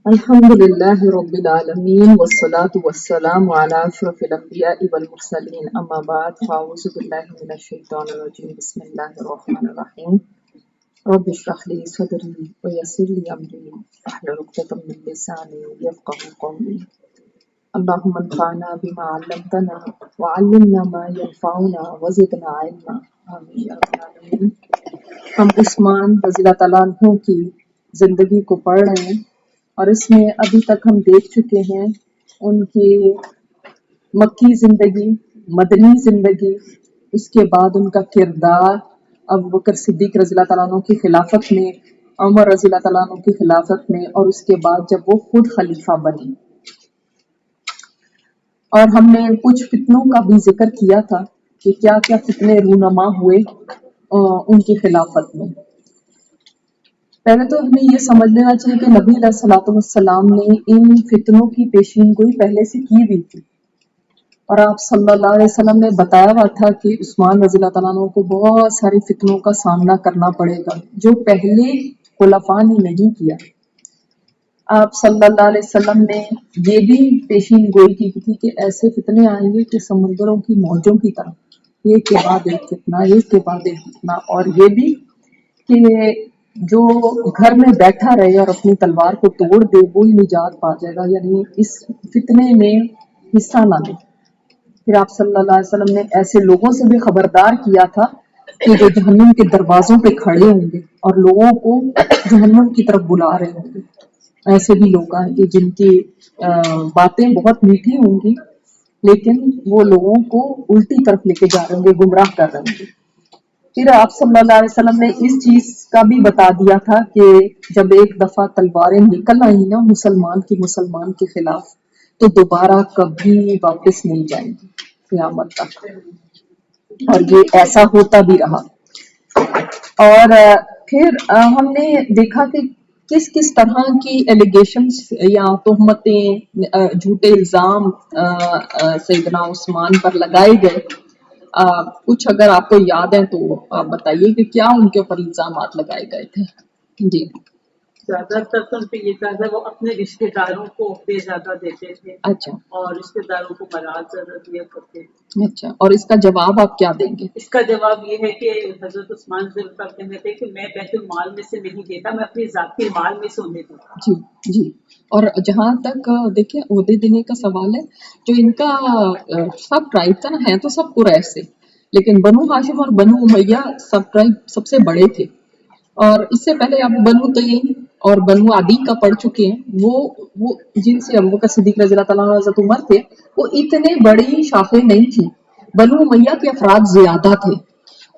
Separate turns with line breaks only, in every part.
الحمدللہ رب العالمین والصلاة والسلام علی اشرف الانبیاء والمرسلین اما بعد فاعوذ باللہ من الشیطان الرجیم بسم اللہ الرحمن الرحیم رب اشرح لی صدری ویسر لی امری واحلل عقدۃ من لسانی یفقهوا قولی اللہم انفعنا بما علمتنا وعلمنا ما ينفعنا وزدنا علما آمین یا رب العالمین۔ ہم عثمان رضی اللہ تعالیٰ عنہ کی زندگی کو پڑھ رہے ہیں اور اس میں ابھی تک ہم دیکھ چکے ہیں ان کی مکی زندگی، مدنی زندگی، اس کے بعد ان کا کردار ابو بکر صدیق رضی اللہ تعالیٰ عنہ کی خلافت میں، عمر رضی اللہ تعالیٰ عنہ کی خلافت میں، اور اس کے بعد جب وہ خود خلیفہ بنے۔ اور ہم نے کچھ فتنوں کا بھی ذکر کیا تھا کہ کیا کیا فتنے رونما ہوئے ان کی خلافت میں۔ پہلے تو ہمیں یہ سمجھ لینا چاہیے کہ نبی علیہ الصلوۃ والسلام نے ان فتنوں کی پیشین گوئی پہلے سے کی ہوئی تھی، اور آپ صلی اللہ علیہ وسلم نے بتایا ہوا تھا کہ عثمان رضی اللہ تعالیٰ عنہ کو بہت ساری فتنوں کا سامنا کرنا پڑے گا جو پہلے خلفاء نے نہیں کیا۔ آپ صلی اللہ علیہ وسلم نے یہ بھی پیشین گوئی کی تھی کہ ایسے فتنے آئیں گے کہ سمندروں کی موجوں کی طرح، ایک کے بعد ایک فتنہ، ایک کے بعد ایک فتنہ، اور یہ بھی کہ جو گھر میں بیٹھا رہے اور اپنی تلوار کو توڑ دے وہی نجات پا جائے گا، یعنی اس فتنے میں حصہ نہ لے۔ پھر آپ صلی اللہ علیہ وسلم نے ایسے لوگوں سے بھی خبردار کیا تھا کہ جو جہنم کے دروازوں پہ کھڑے ہوں گے اور لوگوں کو جہنم کی طرف بلا رہے ہوں گے۔ ایسے بھی لوگ آئیں گے جن کی باتیں بہت میٹھی ہوں گی لیکن وہ لوگوں کو الٹی طرف لے کے جا رہے ہوں گے، گمراہ کر رہے ہوں گے۔ پھر آپ صلی اللہ علیہ وسلم نے اس چیز کا بھی بتا دیا تھا کہ جب ایک دفعہ تلواریں نکل آئی نا مسلمان کے خلاف تو دوبارہ کبھی واپس نہیں جائیں گی قیامت تک، اور یہ ایسا ہوتا بھی رہا۔ اور پھر ہم نے دیکھا کہ کس کس طرح کی ایلیگیشنز یا تہمتیں، جھوٹے الزام سیدنا عثمان پر لگائے گئے۔ کچھ اگر آپ کو یاد ہے تو آپ بتائیے کہ کیا ان کے اوپر الزامات لگائے گئے تھے؟ جی،
زیادہ تر تو ان پہ یہ کہا تھا وہ اپنے رشتے داروں کو عہدے زیادہ دیتے تھے،
اچھا،
اور رشتے داروں کو برات زیادہ دیا کرتے تھے۔
اچھا، اور اس کا جواب آپ کیا دیں گے؟
اس کا جواب یہ ہے کہ حضرت عثمان سے کہتے تھے کہ میں بیت المال میں سے نہیں دیتا، میں اپنے ذاتی مال میں سے انہیں دیتا۔
جی جی، اور جہاں تک دیکھیں عہدے دینے کا سوال ہے، جو ان کا سب ٹرائب تھا نا، ہے تو سب قریش سے، لیکن بنو ہاشم اور بنو امیہ سب ٹرائب سب سے بڑے تھے۔ اور اس سے پہلے آپ بنو تیم اور بنو عدی کا پڑھ چکے ہیں، وہ جن سے ابو بکر صدیق رضی اللہ تعالیٰ عنہ حضرت عمر تھے، وہ اتنے بڑی شاخیں نہیں تھی، بنو امیہ کے افراد زیادہ تھے۔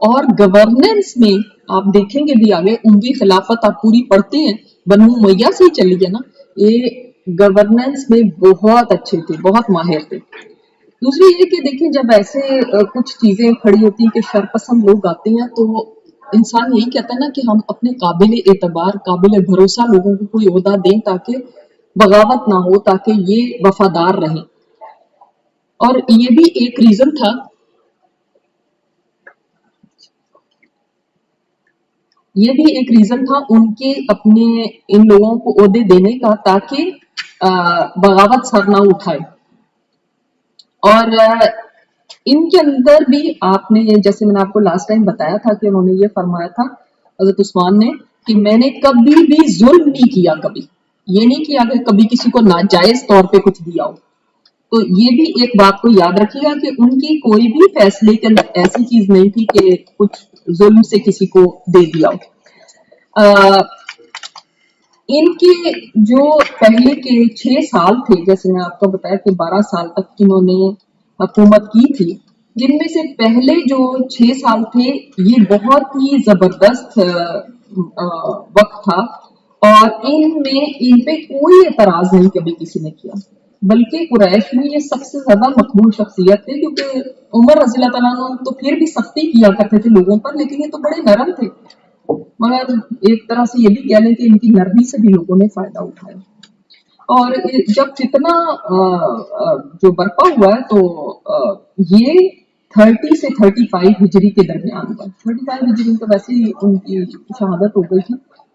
اور گورننس میں آپ دیکھیں گے بھی آگے ان کی خلافت آپ پوری پڑھتے ہیں، بنو امیہ سے ہی چلی ہے نا، یہ گورننس میں بہت اچھے تھے، بہت ماہر تھے۔ دوسری یہ کہ دیکھیں جب ایسے کچھ چیزیں کھڑی ہوتی ہیں کہ شرپسند لوگ آتے ہیں تو انسان یہی کہتا ہے نا کہ ہم اپنے قابل اعتبار، قابل بھروسہ لوگوں کو کوئی عہدہ دیں تاکہ بغاوت نہ ہو، تاکہ یہ وفادار رہیں۔ اور یہ بھی ایک ریزن تھا، ان کے اپنے ان لوگوں کو عہدے دینے کا تاکہ بغاوت سر نہ اٹھائے۔ اور ان کے اندر بھی آپ نے جیسے میں نے آپ کو لاسٹ ٹائم بتایا تھا کہ انہوں نے یہ فرمایا تھا حضرت عثمان نے کہ میں نے کبھی بھی ظلم نہیں کیا، کبھی یہ نہیں کیا کہ کبھی کسی کو ناجائز طور پہ کچھ دیا ہو۔ تو یہ بھی ایک بات کو یاد رکھیے گا کہ ان کی کوئی بھی فیصلے کے اندر ایسی چیز نہیں تھی کہ کچھ ظلم سے کسی کو دے دیا ہو۔ ان کے جو پہلے کے 6 سال تھے، جیسے میں آپ کو بتایا کہ 12 سال تک انہوں نے حکومت کی تھی، جن میں سے پہلے جو 6 سال تھے یہ بہت ہی زبردست وقت تھا، اور ان پہ کوئی اعتراض نہیں کبھی کسی نے کیا، بلکہ قریش میں یہ سب سے زیادہ مقبول شخصیت تھے، کیونکہ عمر رضی اللہ تعالیٰ عنہ تو پھر بھی سختی کیا کرتے تھے لوگوں پر، لیکن یہ تو بڑے نرم تھے، مگر ایک طرح سے یہ بھی کہہ لیں کہ ان کی نرمی سے بھی لوگوں نے فائدہ اٹھایا۔ اور جب فتنہ جو برپا ہوا ہے تو یہ 30 سے 35 ہجری کے درمیان کا، 35 ہجری تو ویسے ہی ان کی شہادت ہو گئی تھی،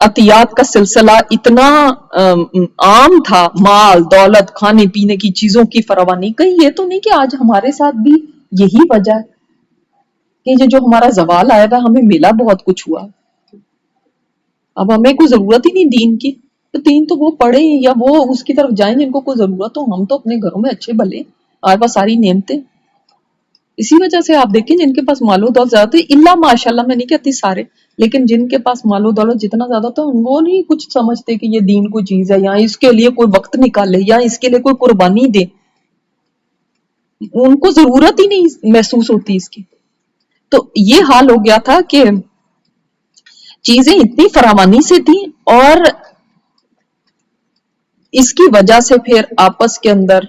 عطیات کا سلسلہ اتنا عام تھا، مال دولت کھانے پینے کی چیزوں کی فراوانی، کہیں یہ تو نہیں کہ آج ہمارے ساتھ بھی یہی وجہ ہے کہ یہ جو ہمارا زوال آیا تھا ہمیں ملا بہت کچھ ہوا، اب ہمیں کوئی ضرورت ہی نہیں دین کی، تو دین تو وہ پڑھیں یا وہ اس کی طرف جائیں جن کو کوئی ضرورت ہو، ہم تو اپنے گھروں میں اچھے بھلے ہمارے پاس ساری نعمتیں. اسی وجہ سے آپ دیکھیں جن کے پاس مال و دولت زیادہ تھے، اللہ ماشاء اللہ میں نہیں کہتی سارے، لیکن جن کے پاس مال و دولت جتنا زیادہ تھا وہ نہیں کچھ سمجھتے کہ یہ دین کو چیز ہے یا اس کے لیے کوئی وقت نکالے یا اس کے لیے کوئی قربانی دے، ان کو ضرورت ہی نہیں محسوس ہوتی اس کی. تو یہ حال ہو گیا تھا کہ چیزیں اتنی فراوانی سے تھیں، اور اس کی وجہ سے پھر آپس کے اندر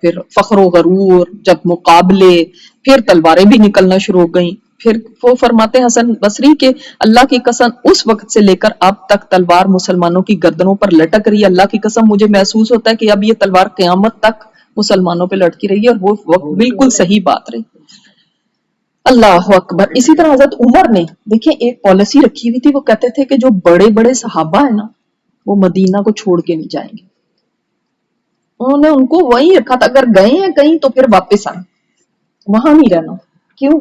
پھر فخر و غرور، جب مقابلے، پھر تلواریں بھی نکلنا شروع ہو گئیں. پھر وہ فرماتے حسن بصری کہ اللہ کی قسم اس وقت سے لے کر اب تک تلوار مسلمانوں کی گردنوں پر لٹک رہی ہے، اللہ کی قسم مجھے محسوس ہوتا ہے کہ اب یہ تلوار قیامت تک مسلمانوں پہ لٹکی رہی ہے، اور وہ وقت بالکل صحیح بات رہی. اللہ اکبر. اسی طرح حضرت عمر نے دیکھیں ایک پالیسی رکھی ہوئی تھی، وہ کہتے تھے کہ جو بڑے بڑے صحابہ ہیں نا وہ مدینہ کو چھوڑ کے نہیں جائیں گے. انہوں نے ان کو وہیں رکھا تھا، اگر گئے ہیں کہیں تو پھر واپس آئیں، وہاں نہیں رہنا. کیوں؟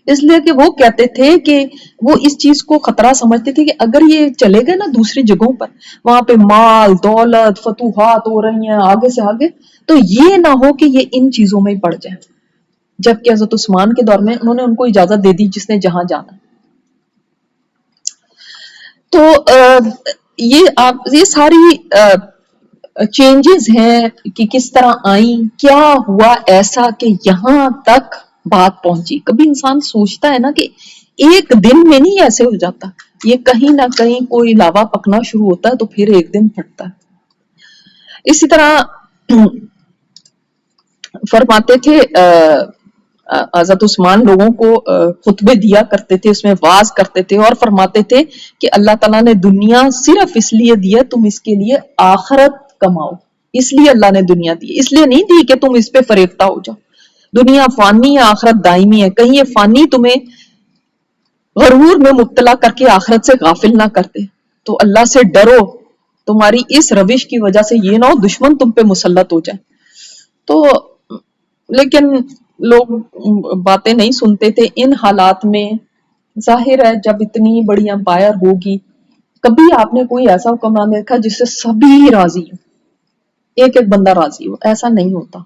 اس لیے کہ وہ کہتے تھے کہ وہ اس چیز کو خطرہ سمجھتے تھے کہ اگر یہ چلے گئے نا دوسری جگہوں پر، وہاں پہ مال دولت فتوحات ہو رہی ہیں آگے سے آگے، تو یہ نہ ہو کہ یہ ان چیزوں میں ہی پڑ جائیں. جبکہ حضرت عثمان کے دور میں انہوں نے ان کو اجازت دے دی جس نے جہاں جانا. تو یہ ساری چینجز ہیں کہ کس طرح آئیں، کیا ہوا ایسا کہ یہاں تک بات پہنچی. کبھی انسان سوچتا ہے نا کہ ایک دن میں نہیں ایسے ہو جاتا، یہ کہیں نہ کہیں کوئی لاوا پکنا شروع ہوتا ہے تو پھر ایک دن پھٹتا ہے. اسی طرح فرماتے تھے حضرت عثمان لوگوں کو خطبے دیا کرتے تھے، اس میں واعظ کرتے تھے اور فرماتے تھے کہ اللہ تعالیٰ نے دنیا صرف اس لیے دی ہے تم اس کے لیے آخرت کماؤ، اس لیے اللہ نے دنیا دی، اس لیے نہیں دی کہ تم اس پہ فریفتہ ہو جاؤ. دنیا فانی ہے، آخرت دائمی ہے. کہیں یہ فانی تمہیں غرور میں مبتلا کر کے آخرت سے غافل نہ کر دے. تو اللہ سے ڈرو، تمہاری اس روش کی وجہ سے یہ نہ ہو دشمن تم پہ مسلط ہو جائے. تو لیکن لوگ باتیں نہیں سنتے تھے. ان حالات میں ظاہر ہے جب اتنی بڑی امپائر ہوگی، کبھی آپ نے کوئی ایسا حکمران دیکھا جس سے سبھی راضی ہو، ایک ایک بندہ راضی ہو؟ ایسا نہیں ہوتا.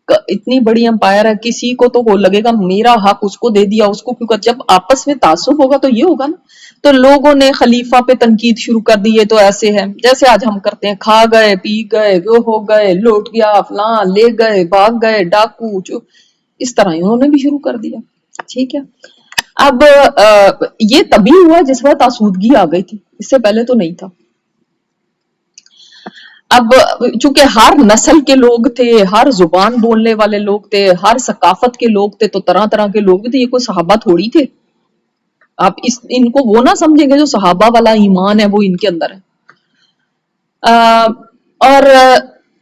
اتنی بڑی امپائر ہے، کسی کو تو وہ لگے گا میرا حق اس کو دے دیا، اس کو کیوں کر. جب آپس میں تعصب ہوگا تو یہ ہوگا نا. تو لوگوں نے خلیفہ پہ تنقید شروع کر دی، تو ایسے ہے جیسے آج ہم کرتے ہیں، کھا گئے پی گئے وہ ہو گئے لوٹ گیا فلاں لے گئے بھاگ گئے ڈاکو، اس طرح ہی انہوں نے بھی شروع کر دیا. ٹھیک ہے. اب یہ تبھی ہوا جس وقت آسودگی آ گئی تھی، اس سے پہلے تو نہیں تھا. اب چونکہ ہر نسل کے لوگ تھے، ہر زبان بولنے والے لوگ تھے، ہر ثقافت کے لوگ تھے، تو طرح طرح کے لوگ تھے. یہ کوئی صحابہ تھوڑی تھے. آپ ان کو وہ نہ سمجھیں گے جو صحابہ والا ایمان ہے وہ ان کے اندر ہے. اور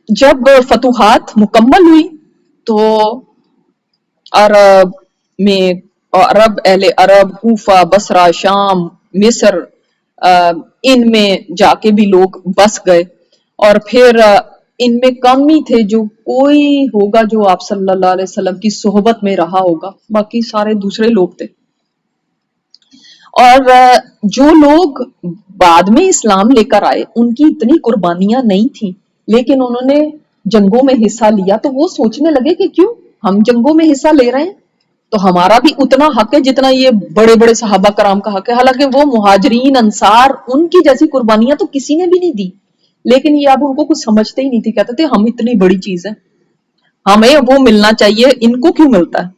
جب فتوحات مکمل ہوئی تو عرب میں، عرب اہل عرب کوفہ بصرہ شام مصر، ان میں جا کے بھی لوگ بس گئے. اور پھر ان میں کم ہی تھے جو کوئی ہوگا جو آپ صلی اللہ علیہ وسلم کی صحبت میں رہا ہوگا، باقی سارے دوسرے لوگ تھے. اور جو لوگ بعد میں اسلام لے کر آئے ان کی اتنی قربانیاں نہیں تھیں، لیکن انہوں نے جنگوں میں حصہ لیا، تو وہ سوچنے لگے کہ کیوں ہم جنگوں میں حصہ لے رہے ہیں تو ہمارا بھی اتنا حق ہے جتنا یہ بڑے بڑے صحابہ کرام کا حق ہے. حالانکہ وہ مہاجرین انصار ان کی جیسی قربانیاں تو کسی نے بھی نہیں دی، لیکن یہ اب ان کو کچھ سمجھتے ہی نہیں تھے. کہتے تھے ہم اتنی بڑی چیز ہے، ہمیں وہ ملنا چاہیے، ان کو کیوں ملتا ہے.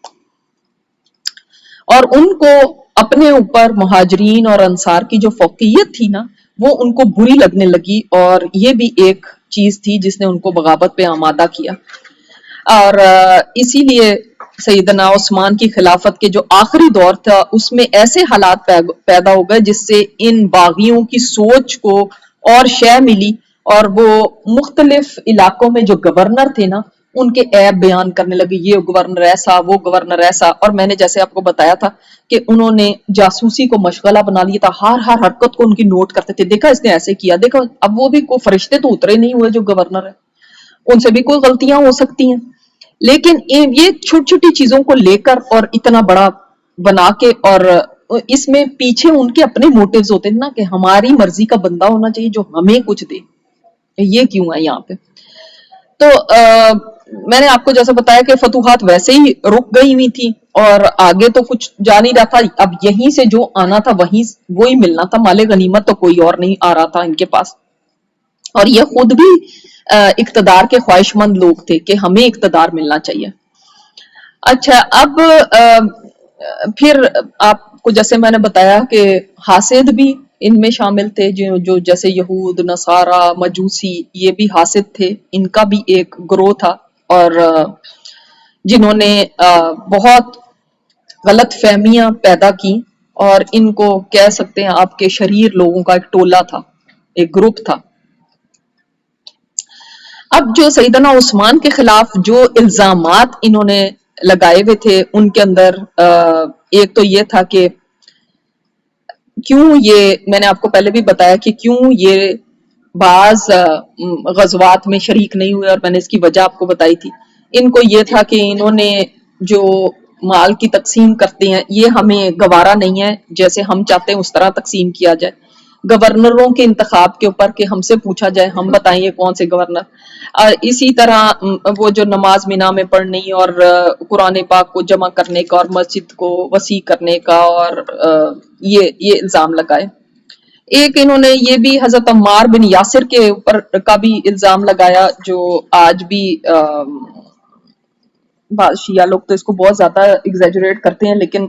اور ان کو اپنے اوپر مہاجرین اور انصار کی جو فوقیت تھی نا وہ ان کو بری لگنے لگی، اور یہ بھی ایک چیز تھی جس نے ان کو بغاوت پہ آمادہ کیا. اور اسی لیے سیدنا عثمان کی خلافت کے جو آخری دور تھا اس میں ایسے حالات پیدا ہو گئے جس سے ان باغیوں کی سوچ کو اور شے ملی، اور وہ مختلف علاقوں میں جو گورنر تھے نا ان کے ایب بیان کرنے لگے، یہ گورنر ایسا، وہ گورنر ایسا. اور میں نے جیسے آپ کو بتایا تھا کہ انہوں نے جاسوسی کو مشغلہ بنا لیا تھا، ہر حرکت کو ان کی نوٹ کرتے تھے، دیکھا اس نے ایسے کیا، دیکھا. اب وہ بھی کوئی فرشتے تو اترے نہیں ہوئے جو گورنر ہے، ان سے بھی کوئی غلطیاں ہو سکتی ہیں. لیکن یہ چھوٹی چھوٹی چیزوں کو لے کر اور اتنا بڑا بنا کے، اور اس میں پیچھے ان کے اپنے موٹیوز ہوتے ہیں نا، کہ ہماری مرضی کا بندہ ہونا چاہیے جو ہمیں کچھ دے. یہ کیوں ہے یہاں پہ؟ تو میں نے آپ کو جیسا بتایا کہ فتوحات ویسے ہی رک گئی ہوئی تھی اور آگے تو کچھ جا نہیں رہا تھا. اب یہیں سے جو آنا تھا وہی ملنا تھا، مال غنیمت تو کوئی اور نہیں آ رہا تھا ان کے پاس. اور یہ خود بھی اقتدار کے خواہش مند لوگ تھے کہ ہمیں اقتدار ملنا چاہیے. اچھا، اب پھر آپ کو جیسے میں نے بتایا کہ حاسد بھی ان میں شامل تھے، جو جیسے یہود، نصارہ، مجوسی، یہ بھی حاسد تھے، ان کا بھی ایک گروہ تھا، اور جنہوں نے بہت غلط فہمیاں پیدا کی، اور ان کو کہہ سکتے ہیں آپ کے شریر لوگوں کا ایک ٹولہ تھا، ایک گروپ تھا. اب جو سیدنا عثمان کے خلاف جو الزامات انہوں نے لگائے ہوئے تھے، ان کے اندر ایک تو یہ تھا کہ کیوں یہ، میں نے آپ کو پہلے بھی بتایا کہ کیوں یہ بعض غزوات میں شریک نہیں ہوئے، اور میں نے اس کی وجہ آپ کو بتائی تھی. ان کو یہ تھا کہ انہوں نے جو مال کی تقسیم کرتے ہیں یہ ہمیں گوارا نہیں ہے، جیسے ہم چاہتے ہیں اس طرح تقسیم کیا جائے. گورنروں کے انتخاب کے اوپر کہ ہم سے پوچھا جائے، ہم بتائیں یہ کون سے گورنر. اسی طرح وہ جو نماز مینا میں پڑھنے اور قرآن پاک کو جمع کرنے کا اور مسجد کو وسیع کرنے کا، اور یہ الزام لگائے. ایک انہوں نے یہ بھی حضرت عمار بن یاسر کے اوپر کا بھی الزام لگایا، جو آج بھی شیعہ لوگ تو اس کو بہت زیادہ ایگزیجریٹ کرتے ہیں، لیکن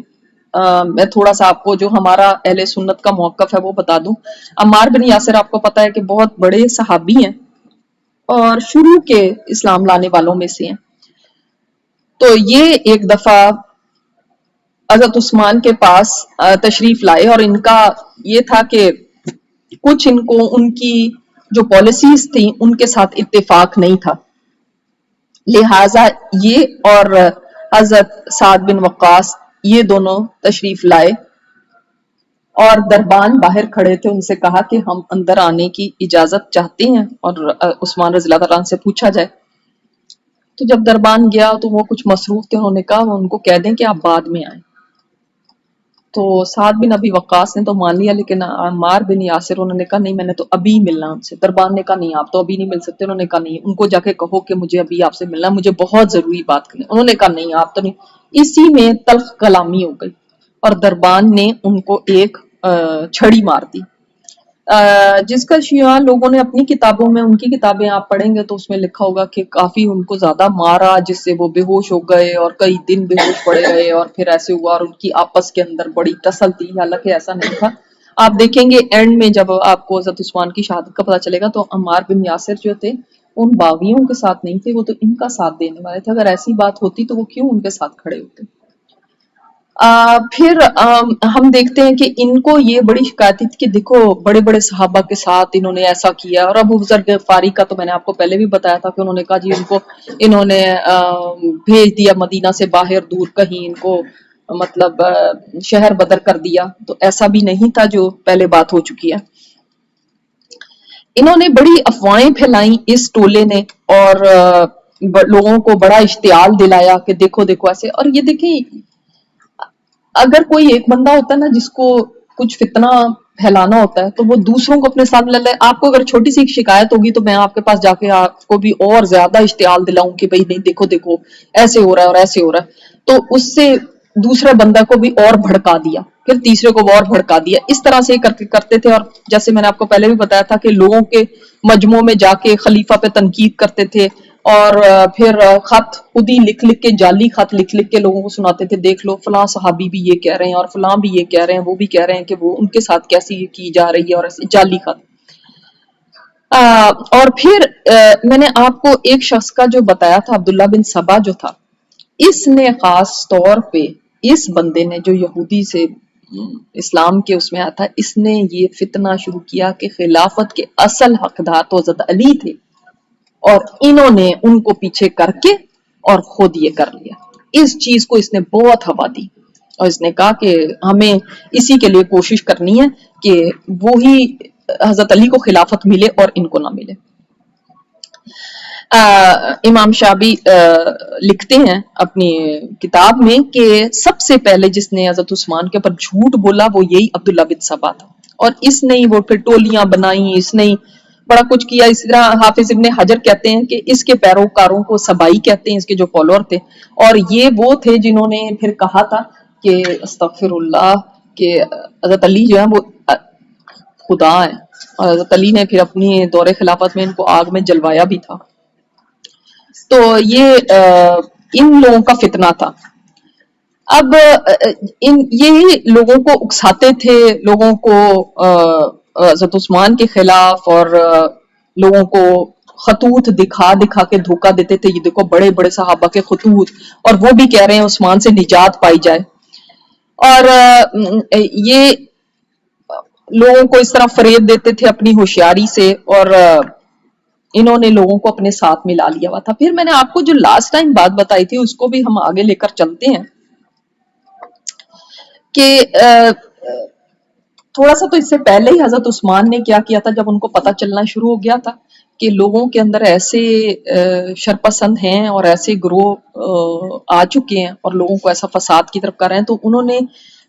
میں تھوڑا سا آپ کو جو ہمارا اہل سنت کا موقف ہے وہ بتا دوں. عمار بن یاسر آپ کو پتا ہے کہ بہت بڑے صحابی ہیں اور شروع کے اسلام لانے والوں میں سے ہیں. تو یہ ایک دفعہ حضرت عثمان کے پاس تشریف لائے، اور ان کا یہ تھا کہ کچھ ان کو ان کی جو پالیسیز تھیں ان کے ساتھ اتفاق نہیں تھا، لہٰذا یہ اور حضرت سعد بن وقاص یہ دونوں تشریف لائے، اور دربان باہر کھڑے تھے. ان سے کہا کہ ہم اندر آنے کی اجازت چاہتے ہیں اور عثمان رضی اللہ عنہ سے پوچھا جائے. تو جب دربان گیا تو وہ کچھ مصروف تھے، انہوں نے کہا وہ ان کو کہہ دیں کہ آپ بعد میں آئیں. تو سعد بن ابی وقاص نے تو مان لیا، لیکن عمار بن یاسر انہوں نے کہا نہیں، میں نے تو ابھی ملنا ان سے. دربان نے کہا نہیں، آپ تو ابھی نہیں مل سکتے. انہوں نے کہا نہیں، ان کو جا کے کہو کہ مجھے ابھی آپ سے ملنا، مجھے بہت ضروری بات کرنی. انہوں نے کہا نہیں، آپ تو نہیں. اسی میں تلخ کلامی ہو گئی اور دربان نے ان کو ایک چھڑی مار دی، جس کا شیعہ لوگوں نے اپنی کتابوں میں، ان کی کتابیں آپ پڑھیں گے تو اس میں لکھا ہوگا کہ کافی ان کو زیادہ مارا، جس سے وہ بے ہوش ہو گئے اور کئی دن بے ہوش پڑے رہے، اور پھر ایسے ہوا اور ان کی آپس کے اندر بڑی ٹسل تھی. حالانکہ ایسا نہیں تھا. آپ دیکھیں گے اینڈ میں جب آپ کو حضرت عثمان کی شہادت کا پتہ چلے گا تو عمار بن یاسر جو تھے ان باغیوں کے ساتھ نہیں تھے، وہ تو ان کا ساتھ دینے والے تھے. اگر ایسی بات ہوتی تو وہ کیوں ان کے ساتھ کھڑے ہوتے. پھر ہم دیکھتے ہیں کہ ان کو یہ بڑی شکایت تھی کہ دیکھو بڑے بڑے صحابہ کے ساتھ انہوں نے ایسا کیا. اور ابو ذر غفاری کا تو میں نے آپ کو پہلے بھی بتایا تھا کہ انہوں نے کہا جی ان کو انہوں نے بھیج دیا مدینہ سے باہر دور کہیں، ان کو مطلب شہر بدر کر دیا. تو ایسا بھی نہیں تھا جو پہلے بات ہو چکی ہے. انہوں نے بڑی افواہیں پھیلائیں اس ٹولے نے، اور لوگوں کو بڑا اشتعال دلایا کہ دیکھو دیکھو ایسے. اور یہ دیکھیں، اگر کوئی ایک بندہ ہوتا ہے نا جس کو کچھ فتنہ پھیلانا ہوتا ہے تو وہ دوسروں کو اپنے ساتھ لے لے. آپ کو اگر چھوٹی سی شکایت ہوگی تو میں آپ کے پاس جا کے آپ کو بھی اور زیادہ اشتعال دلاؤں کہ بھئی نہیں دیکھو دیکھو ایسے ہو رہا ہے اور ایسے ہو رہا ہے. تو اس سے دوسرے بندہ کو بھی اور بھڑکا دیا، پھر تیسرے کو اور بھڑکا دیا. اس طرح سے کرتے تھے. اور جیسے میں نے آپ کو پہلے بھی بتایا تھا کہ لوگوں کے مجموعوں میں جا کے خلیفہ پہ تنقید کرتے تھے، اور پھر خط خود ہی لکھ لکھ کے، جعلی خط لکھ لکھ کے لوگوں کو سناتے تھے، دیکھ لو فلاں صحابی بھی یہ کہہ رہے ہیں اور فلاں بھی یہ کہہ رہے ہیں، وہ بھی کہہ رہے ہیں کہ وہ ان کے ساتھ کیسی کی جا رہی ہے، اور ایسے جعلی خط. اور پھر میں نے آپ کو ایک شخص کا جو بتایا تھا، عبداللہ بن سبا جو تھا، اس نے خاص طور پہ، اس بندے نے جو یہودی سے اسلام کے اس میں آیا تھا، اس نے یہ فتنہ شروع کیا کہ خلافت کے اصل حقدار تو حضرت علی تھے، اور انہوں نے ان کو پیچھے کر کے اور خود یہ کر لیا. اس چیز کو اس نے بہت ہوا دی اور اس نے کہا کہ ہمیں اسی کے لیے کوشش کرنی ہے کہ وہی حضرت علی کو خلافت ملے اور ان کو نہ ملے. امام شابی لکھتے ہیں اپنی کتاب میں کہ سب سے پہلے جس نے حضرت عثمان کے اوپر جھوٹ بولا وہ یہی عبداللہ بن سبا تھا، اور اس نے وہ پھر ٹولیاں بنائیں، اس نے بڑا کچھ کیا. اسی طرح حافظ ابن حجر کہتے ہیں کہ اس کے پیروکاروں کو سبائی کہتے ہیں، اس کے جو فالوور تھے، اور یہ وہ تھے جنہوں نے پھر کہا تھا کہ استغفر اللہ کہ حضرت علی جو ہے وہ خدا ہے، اور حضرت علی نے پھر اپنی دور خلافت میں ان کو آگ میں جلوایا بھی تھا. تو یہ ان لوگوں کا فتنہ تھا. اب یہ لوگوں کو اکساتے تھے، لوگوں کو حضرت عثمان کے خلاف، اور لوگوں کو خطوط دکھا دکھا کے دھوکہ دیتے تھے. یہ دیکھو بڑے بڑے صحابہ کے خطوط، اور وہ بھی کہہ رہے ہیں عثمان سے نجات پائی جائے. اور یہ لوگوں کو اس طرح فریب دیتے تھے اپنی ہوشیاری سے، اور انہوں نے لوگوں کو اپنے ساتھ ملا لیا ہوا تھا. پھر میں نے آپ کو جو لاسٹ ٹائم بات بتائی تھی اس کو بھی ہم آگے لے کر چلتے ہیں کہ تھوڑا سا تو اس سے پہلے ہی حضرت عثمان نے کیا کیا تھا، جب ان کو پتہ چلنا شروع ہو گیا تھا کہ لوگوں کے اندر ایسے شرپسند ہیں اور ایسے گروہ آ چکے ہیں اور لوگوں کو ایسا فساد کی طرف کر رہے ہیں، تو انہوں نے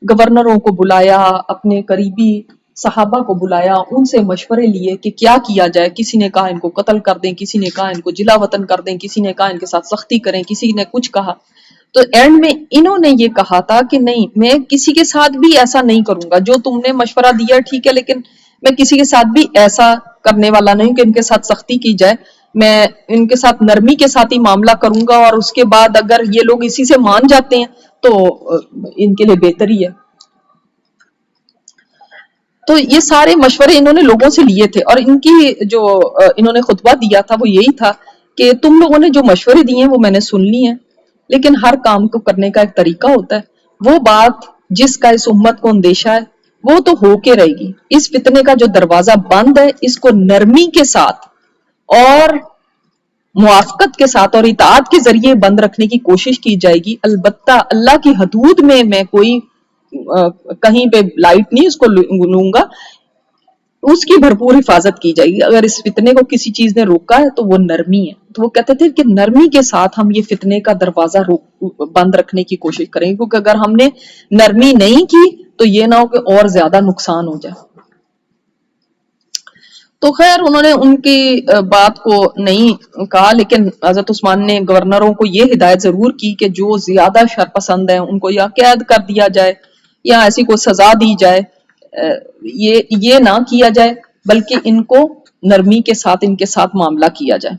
گورنروں کو بلایا، اپنے قریبی صحابہ کو بلایا، ان سے مشورے لیے کہ کیا کیا جائے. کسی نے کہا ان کو قتل کر دیں، کسی نے کہا ان کو جلا وطن کر دیں، کسی نے کہا ان کے ساتھ سختی کریں، کسی نے کچھ کہا. تو اینڈ میں انہوں نے یہ کہا تھا کہ نہیں، میں کسی کے ساتھ بھی ایسا نہیں کروں گا، جو تم نے مشورہ دیا ٹھیک ہے، لیکن میں کسی کے ساتھ بھی ایسا کرنے والا نہیں کہ ان کے ساتھ سختی کی جائے. میں ان کے ساتھ نرمی کے ساتھ ہی معاملہ کروں گا، اور اس کے بعد اگر یہ لوگ اسی سے مان جاتے ہیں تو ان کے لیے بہتر ہی ہے. تو یہ سارے مشورے انہوں نے لوگوں سے لیے تھے، اور ان کی جو انہوں نے خطبہ دیا تھا وہ یہی تھا کہ تم لوگوں نے جو مشورے دیے ہیں وہ میں نے سن لی ہیں، لیکن ہر کام کو کرنے کا ایک طریقہ ہوتا ہے. وہ بات جس کا اس امت کو اندیشہ ہے وہ تو ہو کے رہے گی. اس فتنے کا جو دروازہ بند ہے اس کو نرمی کے ساتھ اور موافقت کے ساتھ اور اطاعت کے ذریعے بند رکھنے کی کوشش کی جائے گی. البتہ اللہ کی حدود میں کوئی کہیں پہ لائٹ نہیں اس کو لوں گا، اس کی بھرپور حفاظت کی جائے گی. اگر اس فتنے کو کسی چیز نے روکا ہے تو وہ نرمی ہے. تو وہ کہتے تھے کہ نرمی کے ساتھ ہم یہ فتنے کا دروازہ بند رکھنے کی کوشش کریں گے، کیونکہ اگر ہم نے نرمی نہیں کی تو یہ نہ ہو کہ اور زیادہ نقصان ہو جائے. تو خیر انہوں نے ان کی بات کو نہیں کہا، لیکن حضرت عثمان نے گورنروں کو یہ ہدایت ضرور کی کہ جو زیادہ شرپسند ہیں ان کو یا قید کر دیا جائے یا ایسی کوئی سزا دی جائے. یہ نہ کیا جائے، بلکہ ان کو نرمی کے ساتھ ان کے ساتھ معاملہ کیا جائے.